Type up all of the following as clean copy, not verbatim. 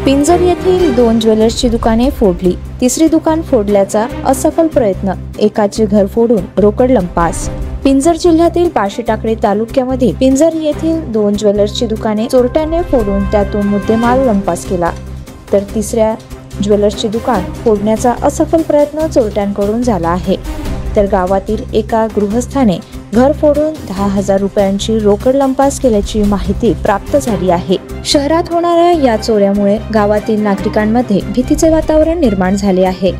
पिंजर येथील 2 ज्वेलर्सची दुकाने फोडली, तिसरी दुकान फोडल्याचा असफल प्रयत्न, एकाचे घर फोडून रोकड लंपास। पिंजर जिल्ह्यातील बार्शी टाकळी तालुक्यामध्ये पिंजर येथील 2 ज्वेलर्सची दुकाने चोरट्याने फोडून त्यातून मुद्देमाल लंपास केला, तर तिसऱ्या ज्वेलर्सचे दुकान फोडण्याचा असफल प्रयत्न चोरट्यांकडून झाला आहे। तर गावातील एका गृहस्थाने घर फोडून 10,000 रुपयांची रोकड लंपास केल्याची माहिती प्राप्त झाली आहे। शहरात होणाऱ्या या चोऱ्यामुळे गावातील नागरिकांमध्ये भीतीचे वातावरण निर्माण झाले आहे।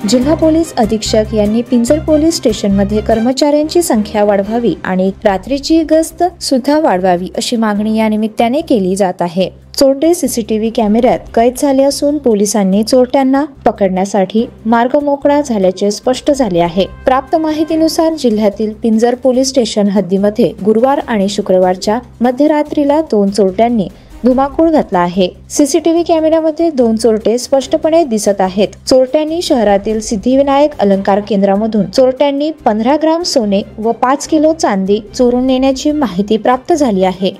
जिल्हा पोलीस अधीक्षक यांनी पिंजर पोलीस स्टेशनमध्ये कर्मचाऱ्यांची संख्या वाढवावी आणि रात्रीची गस्त सुद्धा वाढवावी अशी मागणी या निमित्ताने केली जात आहे। चोरटे सीसीटीव्ही कॅमेऱ्यात कैद झाले असून पोलिसांनी चोरट्यांना पकडण्यासाठी मार्ग मोकळा झाल्याचे स्पष्ट झाले आहे। प्राप्त माहितीनुसार जिल्ह्यातील पिंजर पोलीस स्टेशन हद्दीमध्ये गुरुवार आणि शुक्रवारच्या मध्यरात्रीला 2 चोरट्यांनी धुमाकूळ घातला आहे। सीसीटीव्ही कॅमेऱ्यामध्ये 2 चोरटे स्पष्टपणे दिसत आहेत। चोरट्यांनी शहरातील सिद्धिविनायक अलंकार केंद्रामधून चोरट्यांनी 15 ग्राम सोने व 5 किलो चांदी चोरून नेण्याची माहिती प्राप्त झाली आहे।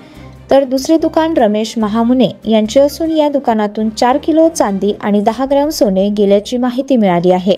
तर दुसरे दुकान रमेश महामुने यांचे असून या दुकानातून 4 किलो चांदी आणि 10 ग्राम सोने गेल्याची माहिती मिळाली आहे।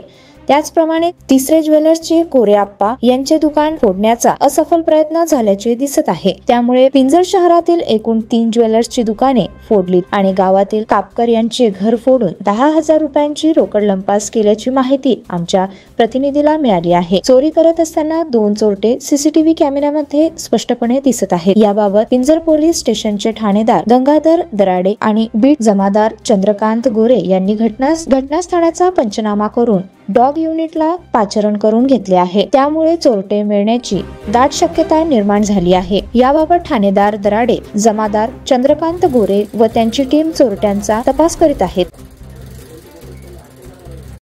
त्याचप्रमाणे तिसरे ज्वेलर्सचे कोरेआप्पा यांचे दुकान फोडण्याचा असफल प्रयत्न झाल्याचे दिसत आहे। त्यामुळे पिंजर शहरातील एकूण 3 ज्वेलर्सची दुकाने फोडलीत आणि गावातील कापकर यांचे घर फोडून 10,000 रुपयांची रोकड लंपास केल्याची माहिती आमच्या प्रतिनिधीला मिळाली आहे। चोरी करत असताना 2 चोरटे सीसीटीव्ही कॅमेऱ्यामध्ये स्पष्टपणे दिसत आहेत। याबाबत पिंजर पोलीस स्टेशनचे ठाणेदार गंगाधर दराडे आणि बीट जमादार चंद्रकांत गोरे यांनी घटनास्थळाचा पंचनामा करून डॉग युनिटला पाचारण करून घेतले आहे। त्यामुळे चोरटे मिळण्याची दाट शक्यता निर्माण झाली आहे। याबाबत ठाणेदार दराडे, जमादार चंद्रकांत गोरे व त्यांची टीम चोरट्यांचा तपास करीत आहेत।